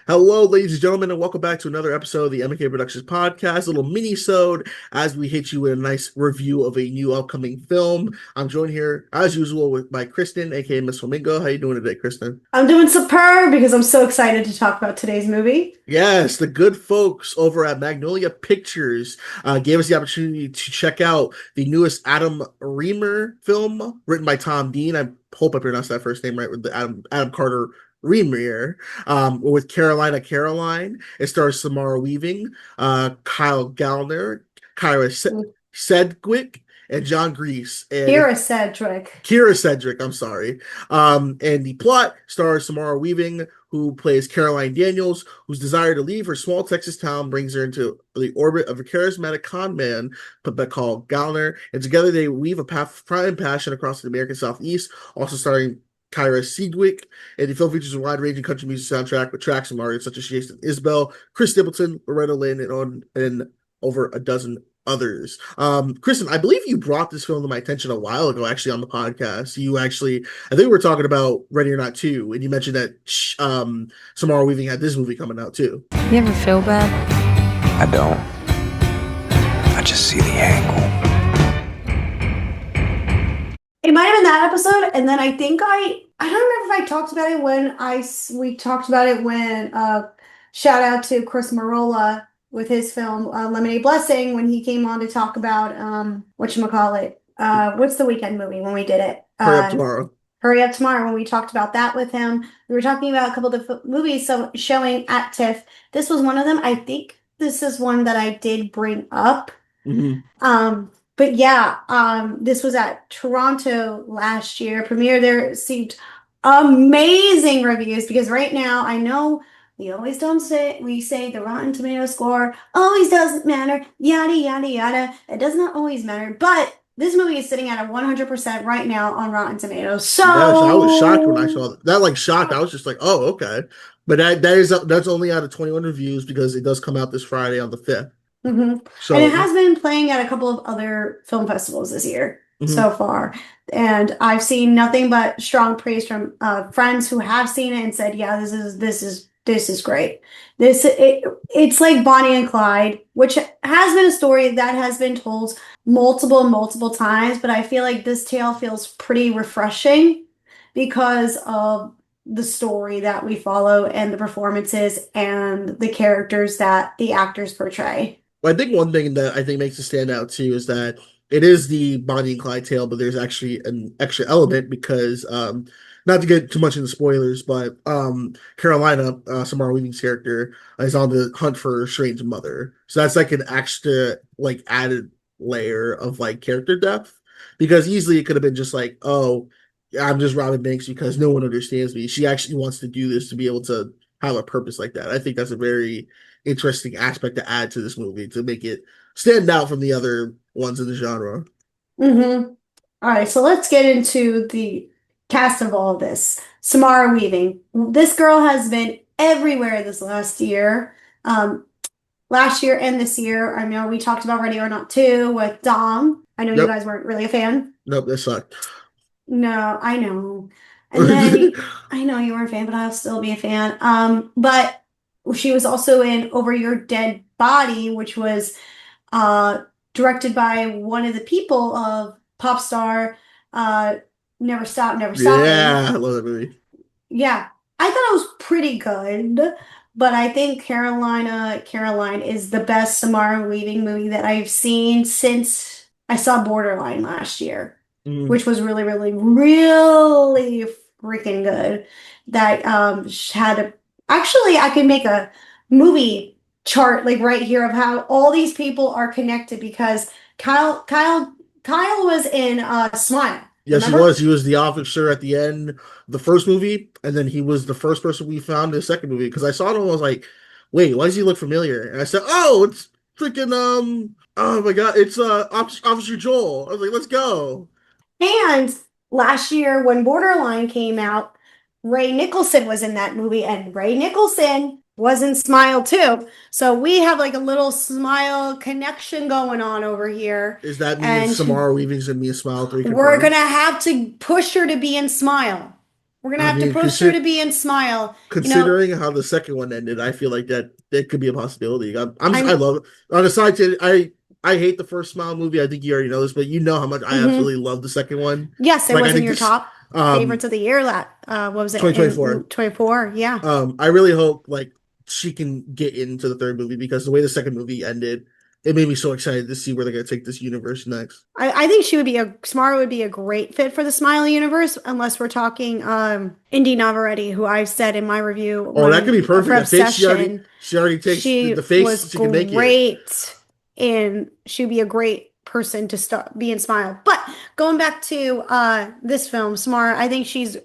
Hello, ladies and gentlemen, and welcome back to another episode of the MK Productions podcast, a little mini-sode as we hit you with a nice review of a new upcoming film. I'm joined here, as usual, by Kristen, aka Miss Flamingo. How you doing today, Kristen? I'm doing superb because I'm so excited to talk about today's movie. Yes, the good folks over at Magnolia Pictures gave us the opportunity to check out the newest Adam Reamer film written by Tom Dean. I hope I pronounced that first name right, with the Adam Carter Rehmeier, with Carolina Caroline. It stars Samara Weaving, Kyle Gallner, Sedgwick, and John Grease. And Kira Cedric. Kira Cedric, I'm sorry. And the plot stars Samara Weaving, who plays Caroline Daniels, whose desire to leave her small Texas town brings her into the orbit of a charismatic con man called Gallner. And together they weave a path of pride and passion across the American Southeast, also starring Kyra Sedgwick. And the film features a wide-ranging country music soundtrack with tracks from artists such as Jason Isbell, Chris Stapleton, Loretta Lynn, and over a dozen others. Kristen, I believe you brought this film to my attention a while ago, actually, on the podcast. I think we were talking about Ready or Not 2, and you mentioned that Samara Weaving had this movie coming out too. You ever feel bad? I don't. I just see the angle. It might have been that episode, and then I think I don't remember if I talked about it when we talked about it when shout out to Chris Marola with his film Lemonade Blessing when he came on to talk about whatchamacallit, what's the weekend movie when we did it? Hurry Up Tomorrow. Hurry Up Tomorrow, when we talked about that with him. We were talking about a couple of movies showing at TIFF. This was one of them. I think this is one that I did bring up. Mm-hmm. But yeah, this was at Toronto last year. Premiere there received amazing reviews because right now I know we say the Rotten Tomato score always doesn't matter, yada yada yada. It does not always matter, but this movie is sitting at a 100% right now on Rotten Tomatoes. So yeah, I was shocked when I saw that. Like shocked. I was just like, oh, okay. But that's only out of 21 reviews because it does come out this Friday on the 5th. Mm-hmm. So, and it has been playing at a couple of other film festivals this year so far. And I've seen nothing but strong praise from friends who have seen it and said, yeah, this is great. It's like Bonnie and Clyde, which has been a story that has been told multiple times, but I feel like this tale feels pretty refreshing because of the story that we follow and the performances and the characters that the actors portray. Well, I think one thing that I think makes it stand out too is that it is the Bonnie and Clyde tale, but there's actually an extra element because not to get too much into spoilers, but Carolina, Samara Weaving's character, is on the hunt for her strange mother. So that's like an extra like added layer of like character depth because easily it could have been just like, oh, I'm just robbing banks because no one understands me. She actually wants to do this to be able to have a purpose like that. I think that's a very interesting aspect to add to this movie to make it stand out from the other ones in the genre. Mm-hmm. All right, so let's get into the cast of all of this. Samara Weaving. This girl has been everywhere this last year. Last year and this year. I know we talked about Ready or Not 2 with Dom. I know you guys weren't really a fan. Nope, that sucked. No, I know. And then I know you weren't a fan, but I'll still be a fan. But she was also in Over Your Dead Body, which was directed by one of the people of pop star Never Stop, Never Stop. Yeah, I love that movie. Yeah, I thought it was pretty good, but I think Caroline is the best Samara Weaving movie that I've seen since I saw Borderline last year, which was really, really, really freaking good. That actually, I could make a movie chart like right here of how all these people are connected because Kyle was in Smile. Yes, remember? he was. He was the officer at the end of the first movie, and then he was the first person we found in the second movie. Because I saw him, I was like, "Wait, why does he look familiar?" And I said, "Oh, it's freaking oh my god, it's Officer Joel." I was like, "Let's go!" And last year when Borderline came out, Ray Nicholson was in that movie, and Ray Nicholson was in Smile too. So we have like a little Smile connection going on over here. Is that mean Samara Weaving's gonna be in Smile 3? We're gonna have to push her to be in Smile. We're gonna I have to mean, push her to be in Smile. considering how the second one ended, I feel like that could be a possibility. I I'm love it. On a side tangent, I hate the first Smile movie. I think you already know this, but you know how much I mhm. absolutely love the second one. Yes, it Like I was in think your this top favorites of the year. What was it in 2024. 24? Yeah. I really hope like she can get into the third movie because the way the second movie ended, it made me so excited to see where they're gonna take this universe next. I think Samara would be a great fit for the Smiley universe, unless we're talking Indy Navarrete, who I've said in my review Oh, that could be for perfect. That face Obsession, she already takes she the was face, she can make it. great, and she'd be a great person to start be in Smile. But going back to this film, Samara, I think she's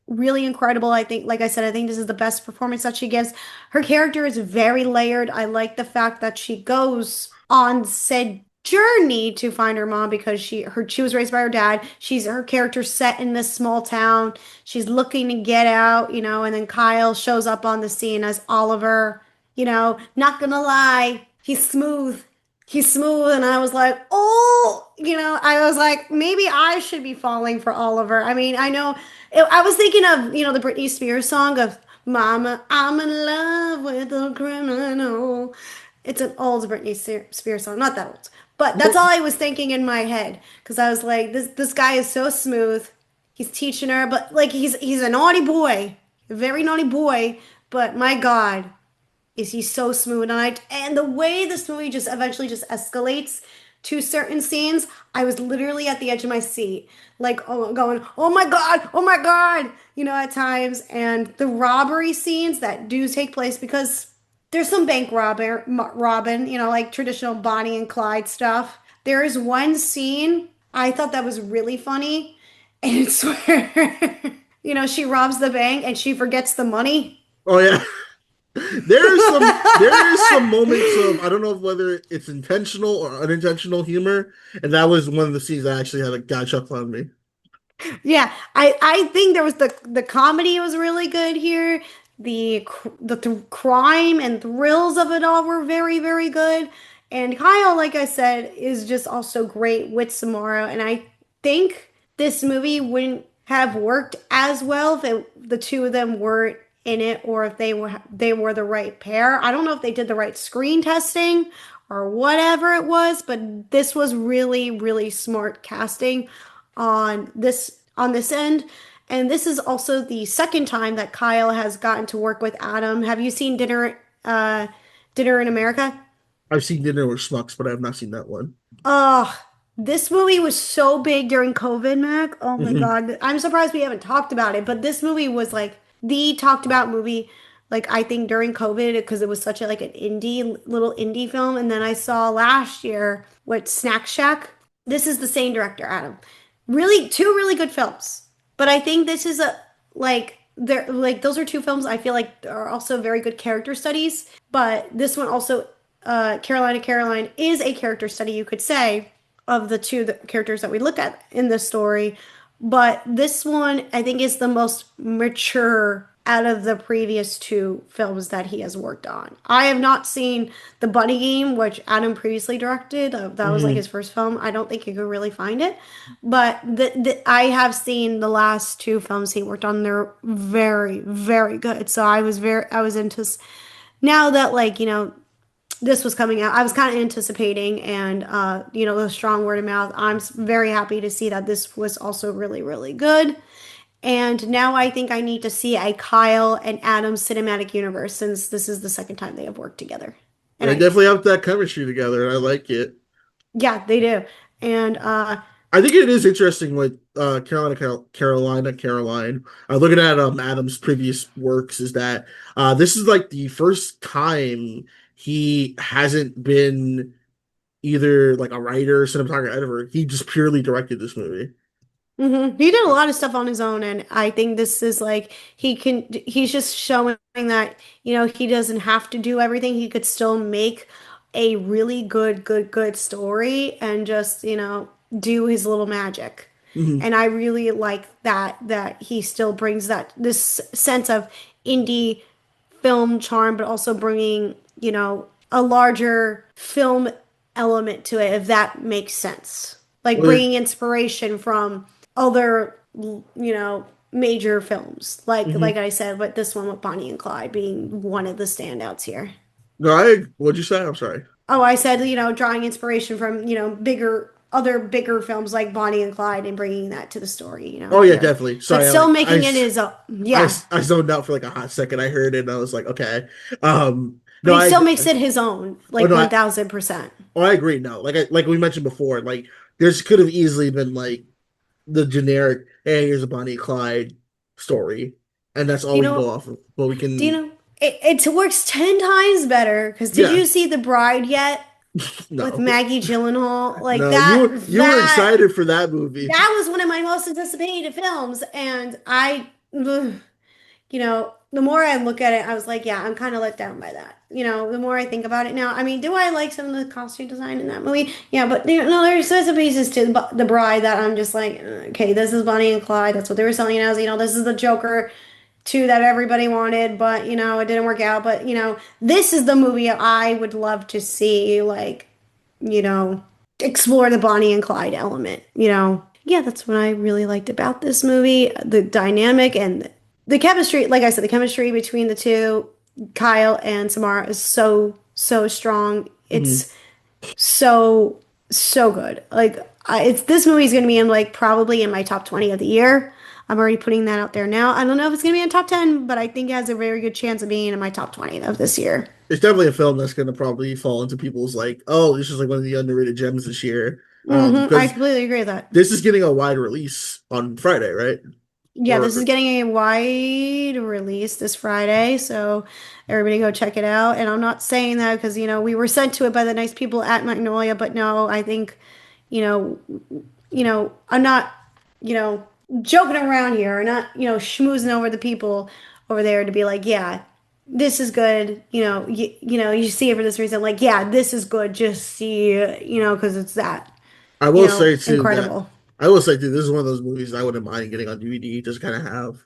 really incredible. I think, like I said, I think this is the best performance that she gives. Her character is very layered. I like the fact that she goes on said journey to find her mom because she was raised by her dad. Her character set in this small town. She's looking to get out, and then Kyle shows up on the scene as Oliver. Not gonna lie, he's smooth. He's smooth, and I was like, oh, I was like, maybe I should be falling for Oliver. I mean, I know I was thinking of, the Britney Spears song of Mama, I'm in love with a criminal. It's an old Britney Spears song, not that old. But that's all I was thinking in my head because I was like, this guy is so smooth. He's teaching her, but like he's a naughty boy, a very naughty boy. But my God, is he so smooth? And the way this movie just eventually just escalates to certain scenes, I was literally at the edge of my seat, like going, oh my god, at times. And the robbery scenes that do take place because there's some bank robbing, like traditional Bonnie and Clyde stuff. There is one scene I thought that was really funny, and it's where she robs the bank and she forgets the money. Oh yeah. There is some moments of I don't know whether it's intentional or unintentional humor, and that was one of the scenes that actually had a guy chuckle on me. Yeah, I think there was the comedy was really good here. The crime and thrills of it all were very very good. And Kyle, like I said, is just also great with Samara. And I think this movie wouldn't have worked as well if the two of them weren't in it, or if they were the right pair. I don't know if they did the right screen testing or whatever it was, but this was really really smart casting on this end. And this is also the second time that Kyle has gotten to work with Adam. Have you seen Dinner in America? I've seen Dinner with Schmucks, but I have not seen that one. Oh, this movie was so big during COVID, Mac. Oh my Hmm. God. I'm surprised we haven't talked about it, but this movie was like the talked about movie, like I think during COVID because it was such a like an little indie film. And then I saw last year what Snack Shack. This is the same director, Adam. Really, two really good films. But I think this is a they're like those are two films I feel like are also very good character studies. But this one also Caroline is a character study, you could say, of the characters that we look at in this story. But this one, I think, is the most mature out of the previous two films that he has worked on. I have not seen The Bunny Game, which Adam previously directed. That was like Hmm. his first film. I don't think you could really find it. But I have seen the last two films he worked on. They're very, very good. So I was into, now that this was coming out. I was kind of anticipating, and the strong word of mouth. I'm very happy to see that this was also really, really good. And now I think I need to see a Kyle and Adam cinematic universe since this is the second time they have worked together. And They definitely have that chemistry together, and I like it. yeah, they do. And I think it is interesting with Caroline. Looking at Adam's previous works, is that this is like the first time he hasn't been either like a writer, cinematographer, editor. He just purely directed this movie. He did a lot of stuff on his own, and I think this is like he's just showing that, he doesn't have to do everything. He could still make a really good story and just, do his little magic. Hmm. And I really like that he still brings this sense of indie film charm, but also bringing, a larger film element to it, if that makes sense. Like Well, bringing inspiration from other, major films. Like Hmm. I said, but this one with Bonnie and Clyde being one of the standouts here. No, what'd you say? I'm sorry. Oh, I said, drawing inspiration from, other bigger films like Bonnie and Clyde and bringing that to the story, Oh yeah, here. definitely. But Sorry, still making it his own. Yeah. I zoned out for like a hot second. I heard it and I was like, okay. But No, he still makes it his own, oh like no, 1000%. I agree. No, like we mentioned before, like there's could have easily been like the generic, hey, here's a Bonnie and Clyde story, and that's all You we can go know, off of. But we do you can, know, it works 10 times better. Because did yeah, you see The Bride yet with no, Maggie Gyllenhaal? Like no, you were that, excited for that movie. that was one of my most anticipated films. And the more I look at it, I was like, yeah, I'm kind of let down by that. The more I think about it now, I mean, do I like some of the costume design in that movie? Yeah, but no, there's some pieces to the Bride that I'm just like, okay, this is Bonnie and Clyde. That's what they were selling it as. This is the Joker 2 that everybody wanted, but it didn't work out. But this is the movie I would love to see, like, you know, explore the Bonnie and Clyde element. Yeah, that's what I really liked about this movie. The dynamic and the chemistry, like I said, the chemistry between the two, Kyle and Samara, is so, so strong. Mhm. It's so, so good. Like, it's this movie's going to be in, like, probably in my top 20 of the year. I'm already putting that out there now. I don't know if it's going to be in top 10, but I think it has a very good chance of being in my top 20 of this year. It's definitely a film that's going to probably fall into people's like, oh, this is like one of the underrated gems this year. I Because completely agree with that. this is getting a wide release on Friday, right? Yeah, this is Or getting a wide release this Friday, so everybody go check it out. And I'm not saying that because, we were sent to it by the nice people at Magnolia, but no, I think, you know, I'm not, you know, joking around here or not, schmoozing over the people over there to be like, yeah, this is good. You see it for this reason. Like, yeah, this is good. Just see, because it's that, I will say too that incredible. I will say too, this is one of those movies I wouldn't mind getting on DVD, just kind of have.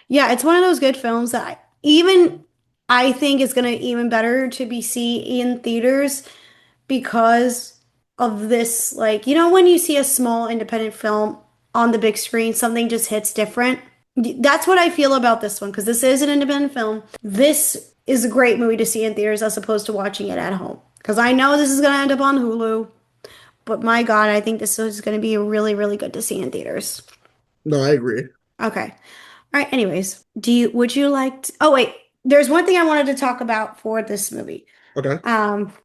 Yeah, it's one of those good films that even I think is going to even better to be seen in theaters because of this. Like, when you see a small independent film on the big screen, something just hits different. That's what I feel about this one because this is an independent film. This is a great movie to see in theaters as opposed to watching it at home. Because I know this is going to end up on Hulu, but my God, I think this is going to be really, really good to see in theaters. No, I agree. Okay. All right, anyways, would you like to, oh wait, there's one thing I wanted to talk about for this movie. Okay.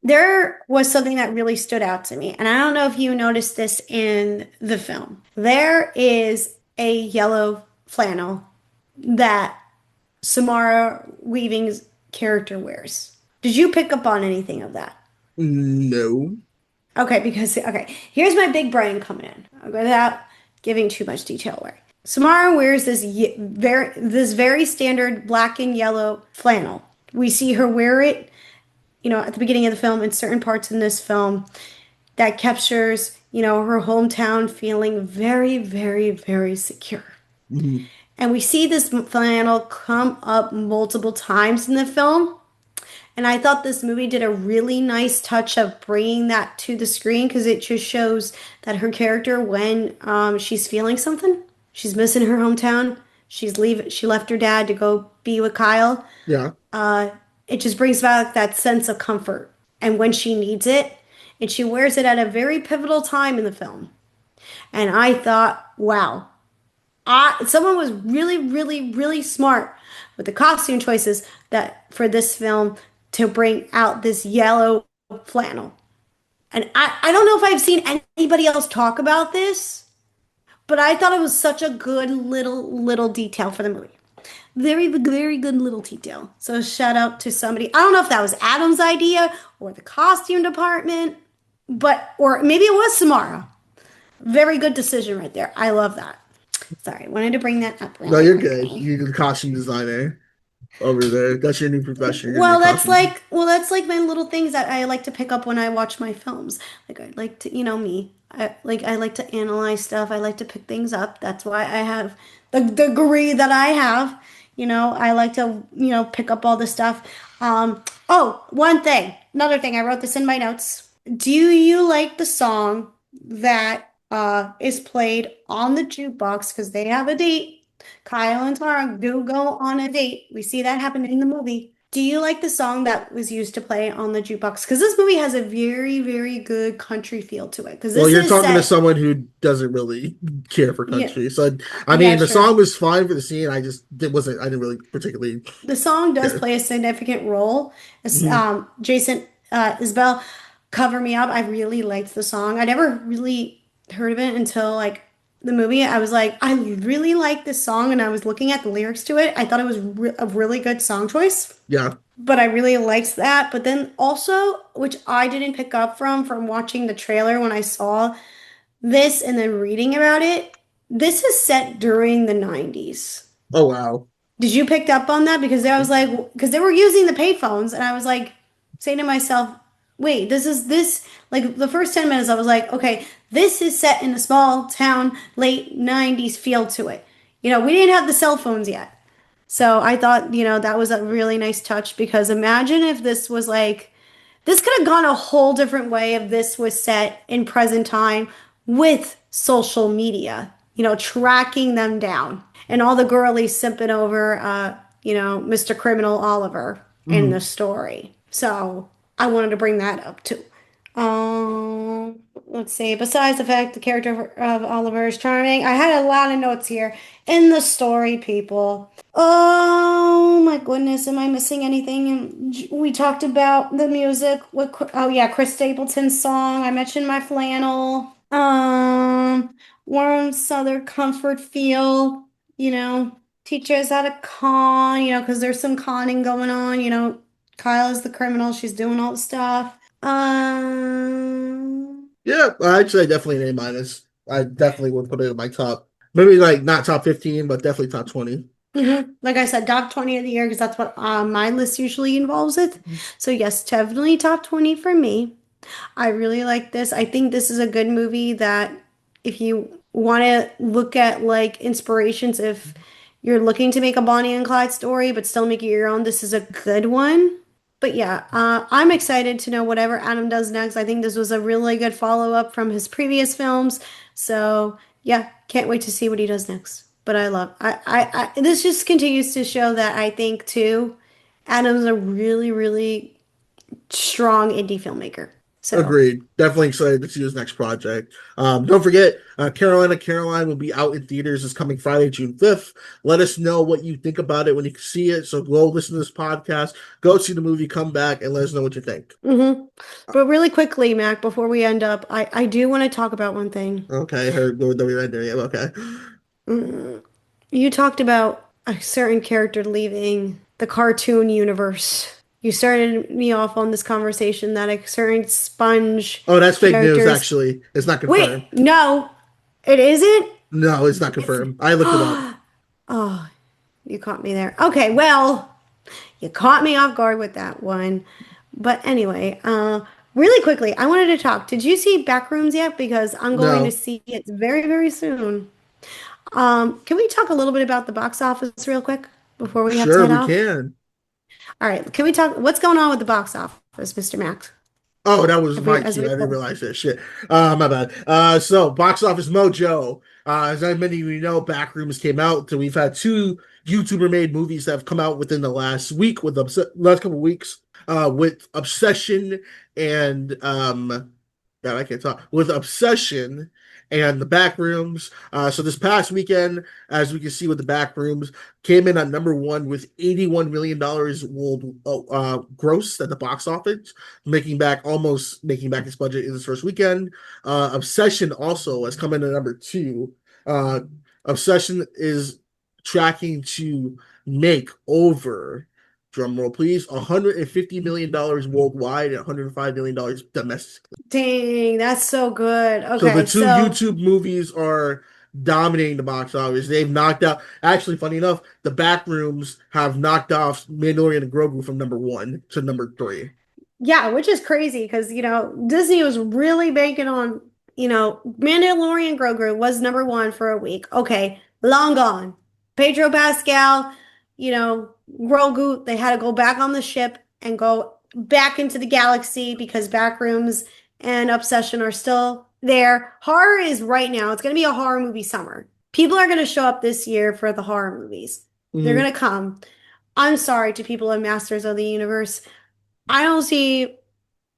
There was something that really stood out to me, and I don't know if you noticed this in the film. There is a yellow flannel that Samara Weaving's character wears. Did you pick up on anything of that? No. Okay, because here's my big brain coming in without giving too much detail away. Samara wears this very standard black and yellow flannel. We see her wear it, at the beginning of the film in certain parts in this film that captures, her hometown feeling very, very, very secure. Mhm. And we see this flannel come up multiple times in the film. And I thought this movie did a really nice touch of bringing that to the screen because it just shows that her character, when she's feeling something, she's missing her hometown, she left her dad to go be with Kyle. Yeah. It just brings back that sense of comfort. And when she needs it, and she wears it at a very pivotal time in the film. And I thought, wow, someone was really, really, really smart with the costume choices that for this film to bring out this yellow flannel. And I don't know if I've seen anybody else talk about this, but I thought it was such a good little detail for the movie. Very, very good little detail. So shout out to somebody. I don't know if that was Adam's idea or the costume department, or maybe it was Samara. Very good decision right there. I love that. Sorry, I wanted to bring that up No, really you're good. quickly. You're the costume designer over there. That's your new profession. You're gonna be a Well, that's costume. like well, that's like my little things that I like to pick up when I watch my films. Like I like to, me. I like to analyze stuff. I like to pick things up. That's why I have the degree that I have. I like to, pick up all this stuff. One thing, another thing. I wrote this in my notes. Do you like the song that is played on the jukebox because they have a date? Kyle and Tara do go on a date. We see that happen in the movie. Do you like the song that was used to play on the jukebox? Because this movie has a very, very good country feel to it. Because Well, this you're is talking to set, someone who doesn't really care for yeah, country. So, I yeah, mean, the sure. song was fine for the scene. I didn't really particularly The song does care. play a significant role. Mhm. Jason Isbell, Cover Me Up. I really liked the song. I never really heard of it until like the movie. I was like, I really like this song, and I was looking at the lyrics to it. I thought it was a really good song choice, Yeah. but I really liked that. But then also, which I didn't pick up from watching the trailer when I saw this and then reading about it, this is set during the 90s. Oh, wow. Did you pick up on that? Because I was like, because they were using the payphones, and I was like, saying to myself, wait, this, like the first 10 minutes, I was like, okay, this is set in a small town, late 90s feel to it. We didn't have the cell phones yet. So I thought, that was a really nice touch because imagine if this was like, this could have gone a whole different way if this was set in present time with social media, tracking them down and all the girlies simping over, Mr. Criminal Oliver in the Mhm. story. So I wanted to bring that up too. Let's see. Besides the fact the character of Oliver is charming, I had a lot of notes here in the story, people. Oh my goodness, am I missing anything? And we talked about the music with, oh yeah, Chris Stapleton's song. I mentioned my flannel. Warm Southern comfort feel, you know, teach us how to con, because there's some conning going on, Kyle is the criminal, she's doing all the stuff. Yeah, actually, I definitely an A minus. I definitely would put it in my top, maybe like not top 15, but definitely top 20. Like I said, top 20 of the year because that's what my list usually involves it. So yes, definitely top 20 for me. I really like this. I think this is a good movie that if you want to look at like inspirations, if you're looking to make a Bonnie and Clyde story but still make it your own, this is a good one. But yeah, I'm excited to know whatever Adam does next. I think this was a really good follow-up from his previous films. So yeah, can't wait to see what he does next. But this just continues to show that I think too, Adam's a really, really strong indie filmmaker. So, Agreed. Definitely excited to see his next project. Don't forget, Caroline will be out in theaters this coming Friday, June 5th. Let us know what you think about it when you see it. So go listen to this podcast, go see the movie, come back, and let us know what you think. hmm But really quickly, Mac, before we end up, I do want to talk about one thing. Okay, heard we're not there yet. Okay. Mm, You talked about a certain character leaving the cartoon universe. You started me off on this conversation that a certain sponge Oh, that's fake news, characters. actually. It's not Wait, confirmed. no, it isn't? No, it's not It's, confirmed. I looked it up. oh, you caught me there. Okay, well, you caught me off guard with that one. But anyway, really quickly, I wanted to talk. Did you see Backrooms yet? Because I'm going to No. see it very, very soon. Can we talk a little bit about the box office real quick before we have to Sure, head we off? can. All right, can we talk? What's going on with the box office, Mr. Max? Oh, that was my As we cue. I didn't record. realize that shit. My bad. So Box Office Mojo. As many of you know, Backrooms came out. So we've had two YouTuber made movies that have come out within the last week last couple of weeks. With Obsession and God, I can't talk. With Obsession and the Backrooms. So this past weekend, as we can see with the Backrooms, came in at number one with $81 million world gross at the box office, making back its budget in this first weekend. Obsession also has come in at number two. Uh, Obsession is tracking to make over, drum roll please, $150 million worldwide and $105 million domestically. Dang, that's so good. So the Okay, two so YouTube movies are dominating the box office. They've knocked out. Actually, funny enough, the Backrooms have knocked off Mandalorian and Grogu from number one to number three. yeah, which is crazy because Disney was really banking on Mandalorian Grogu was number one for a week. Okay, long gone. Pedro Pascal, Grogu, they had to go back on the ship and go back into the galaxy because Backrooms and Obsession are still there. Horror is right now. It's going to be a horror movie summer. People are going to show up this year for the horror movies. They're Mhm. going to come. I'm sorry to people in Masters of the Universe. I don't see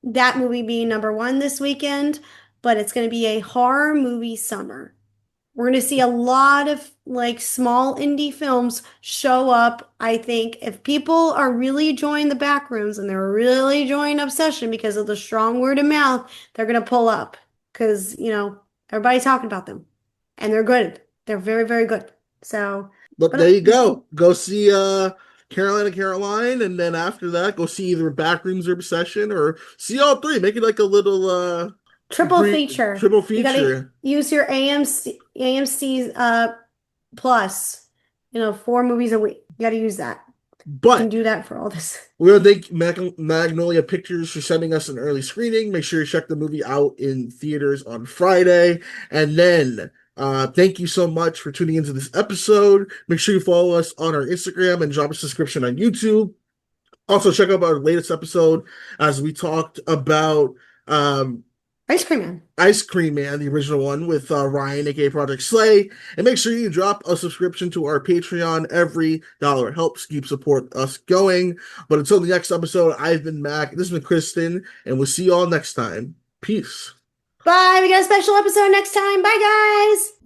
that movie being number one this weekend, but it's going to be a horror movie summer. We're going to see a lot of like small indie films show up. I think if people are really enjoying the back rooms and they're really enjoying Obsession because of the strong word of mouth, they're going to pull up because, everybody's talking about them and they're good. They're very, very good. So, But there but you go. Go see Caroline and Caroline, and then after that, go see either Backrooms or Obsession, or see all three. Make it like a little triple feature. triple You got to feature. use your AMC plus, 4 movies a week. You got to use that. You can But do that for all this. we want to thank Magnolia Pictures for sending us an early screening. Make sure you check the movie out in theaters on Friday. And then thank you so much for tuning into this episode. Make sure you follow us on our Instagram and drop a subscription on YouTube. Also, check out our latest episode as we talked about Ice Cream Man. Ice Cream Man, the original one with Ryan, aka Project Slay. And make sure you drop a subscription to our Patreon. Every dollar helps keep support us going. But until the next episode, I've been Mac. This has been Kristen, and we'll see you all next time. Peace. Bye. We got a special episode next time. Bye, guys.